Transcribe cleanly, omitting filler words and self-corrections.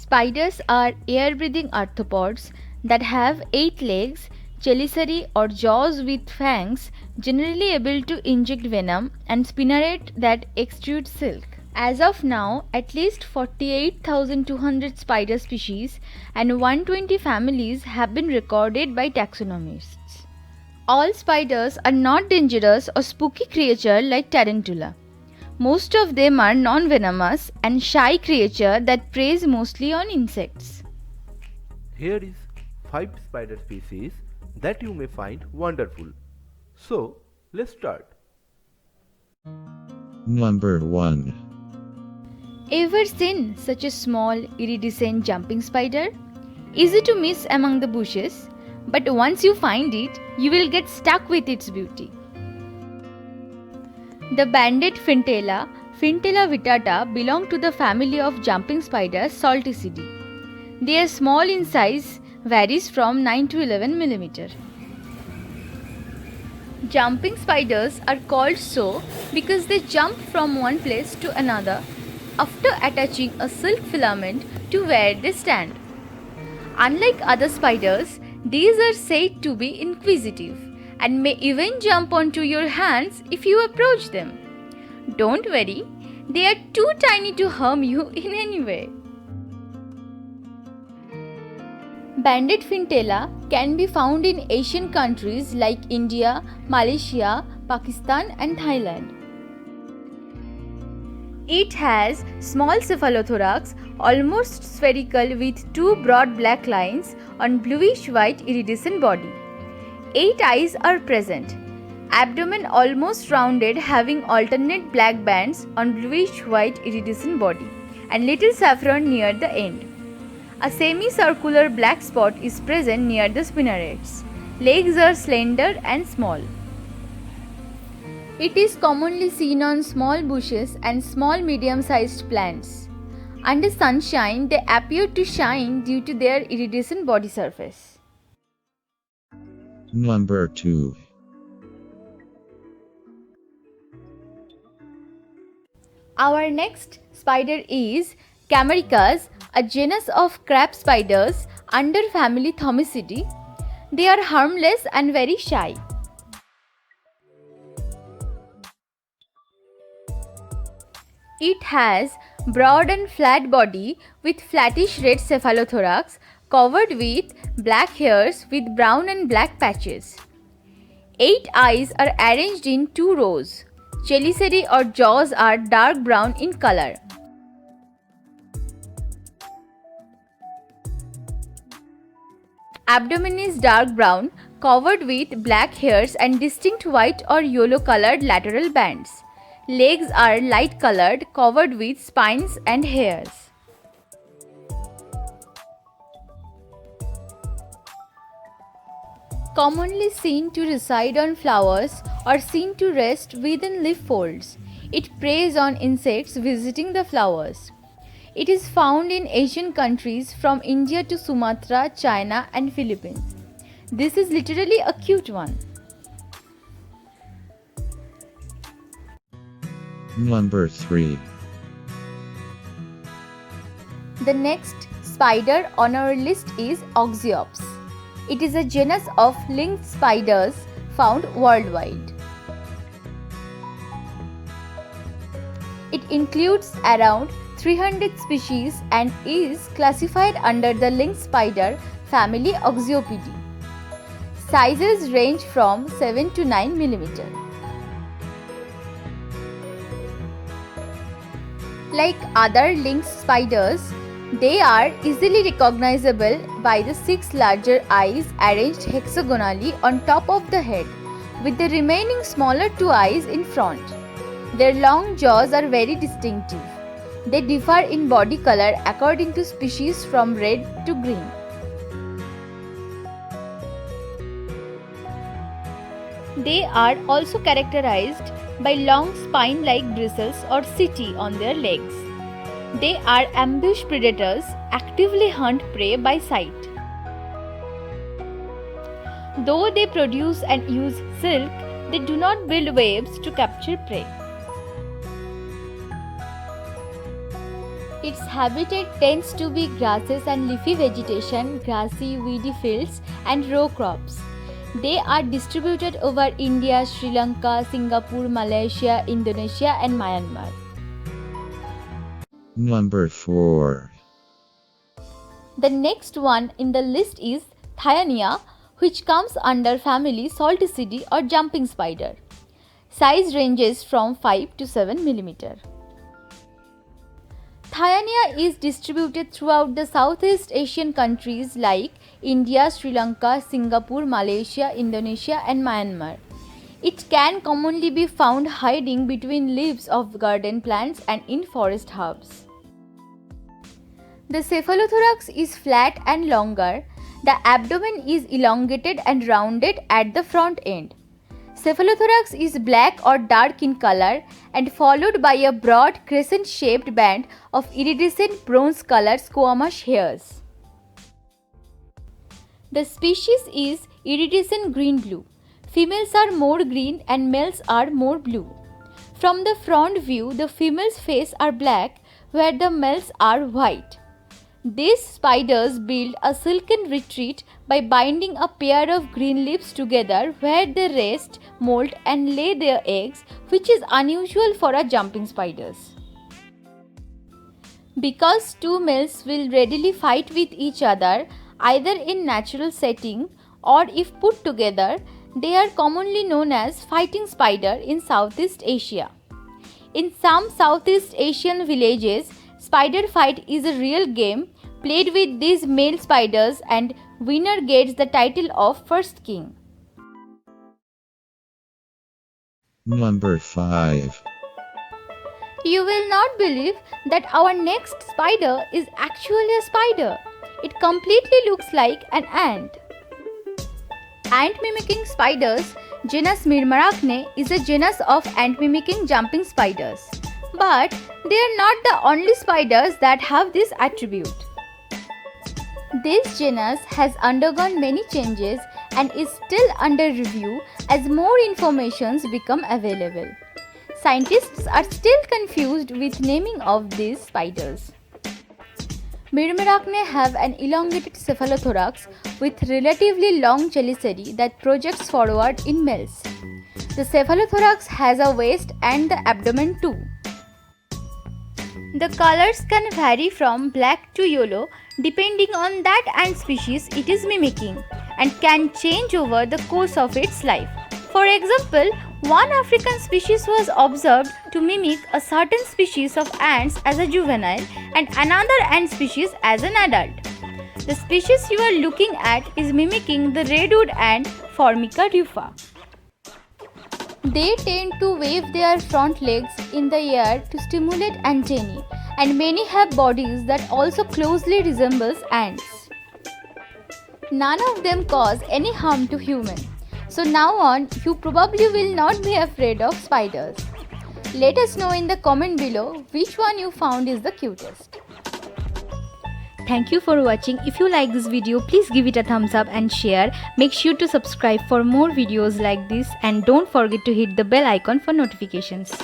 Spiders are air-breathing arthropods that have 8 legs, chelicerae or jaws with fangs, generally able to inject venom, and spinneret that extrude silk. As of now, at least 48,200 spider species and 120 families have been recorded by taxonomists. All spiders are not dangerous or spooky creatures like tarantula. Most of them are non-venomous and shy creatures that preys mostly on insects. Here is 5 spider species that you may find wonderful. So, let's start. Number 1. Ever seen such a small iridescent jumping spider? Easy to miss among the bushes, but once you find it, you will get stuck with its beauty. The banded Fintella, Fintella vittata, belong to the family of jumping spiders Salticidae. They are small in size, varies from 9 to 11 mm. Jumping spiders are called so because they jump from one place to another after attaching a silk filament to where they stand. Unlike other spiders, these are said to be inquisitive and may even jump onto your hands if you approach them. Don't worry, they are too tiny to harm you in any way. Banded Fintella can be found in Asian countries like India, Malaysia, Pakistan and Thailand. It has small cephalothorax, almost spherical with 2 broad black lines on bluish-white iridescent body. 8 eyes are present. Abdomen almost rounded, having alternate black bands on bluish-white iridescent body and little saffron near the end. A semicircular black spot is present near the spinnerets. Legs are slender and small. It is commonly seen on small bushes and small medium-sized plants. Under sunshine, they appear to shine due to their iridescent body surface. Number 2. Our next spider is Camaricas, a genus of crab spiders under family Thomisidae. They are harmless and very shy. It has broad and flat body with flattish red cephalothorax covered with black hairs with brown and black patches. 8 eyes are arranged in 2 rows. Chelicerae or jaws are dark brown in color. Abdomen is dark brown, covered with black hairs and distinct white or yellow colored lateral bands. Legs are light colored, covered with spines and hairs. Commonly seen to reside on flowers or seen to rest within leaf folds. It preys on insects visiting the flowers. It is found in Asian countries from India to Sumatra, China and Philippines. This is literally a cute one. Number 3. The next spider on our list is Oxyops. It is a genus of linged spiders found worldwide. It includes around 300 species and is classified under the linged spider family Oxyopidae. Sizes range from 7 to 9 mm. Like other linged spiders, they are easily recognizable by the 6 larger eyes arranged hexagonally on top of the head, with the remaining smaller 2 eyes in front. Their long jaws are very distinctive. They differ in body color according to species from red to green. They are also characterized by long spine-like bristles or setae on their legs. They are ambush predators, actively hunt prey by sight. Though they produce and use silk, they do not build webs to capture prey. Its habitat tends to be grasses and leafy vegetation, grassy, weedy fields, and row crops. They are distributed over India, Sri Lanka, Singapore, Malaysia, Indonesia, and Myanmar. Number 4. The next one in the list is Thionia, which comes under family Salticidae or jumping spider. Size ranges from 5 to 7 mm. Thionia is distributed throughout the Southeast Asian countries like India, Sri Lanka, Singapore, Malaysia, Indonesia, and Myanmar. It can commonly be found hiding between leaves of garden plants and in forest herbs. The cephalothorax is flat and longer. The abdomen is elongated and rounded at the front end. Cephalothorax is black or dark in color and followed by a broad crescent-shaped band of iridescent bronze-colored squamous hairs. The species is iridescent green-blue. Females are more green and males are more blue. From the front view, the females' face are black where the males are white. These spiders build a silken retreat by binding a pair of green leaves together where they rest, molt, and lay their eggs, which is unusual for a jumping spiders. Because two males will readily fight with each other, either in natural setting or if put together, they are commonly known as fighting spider in Southeast Asia. In some Southeast Asian villages, spider fight is a real game played with these male spiders and winner gets the title of first king. Number 5. You will not believe that our next spider is actually a spider. It completely looks like an ant. Ant mimicking spiders, genus Myrmeracne, is a genus of ant mimicking jumping spiders. But they are not the only spiders that have this attribute. This genus has undergone many changes and is still under review as more information become available. Scientists are still confused with naming of these spiders. Myrmeracne have an elongated cephalothorax with relatively long chelicerae that projects forward in males. The cephalothorax has a waist and the abdomen too. The colors can vary from black to yellow depending on that ant species it is mimicking and can change over the course of its life. For example, one African species was observed to mimic a certain species of ants as a juvenile and another ant species as an adult. The species you are looking at is mimicking the redwood ant Formica rufa. They tend to wave their front legs in the air to stimulate antennae, and many have bodies that also closely resembles ants. None of them cause any harm to humans. So now on, you probably will not be afraid of spiders. Let us know in the comment below which one you found is the cutest. Thank you for watching. If you like this video, please give it a thumbs up and share. Make sure to subscribe for more videos like this and don't forget to hit the bell icon for notifications.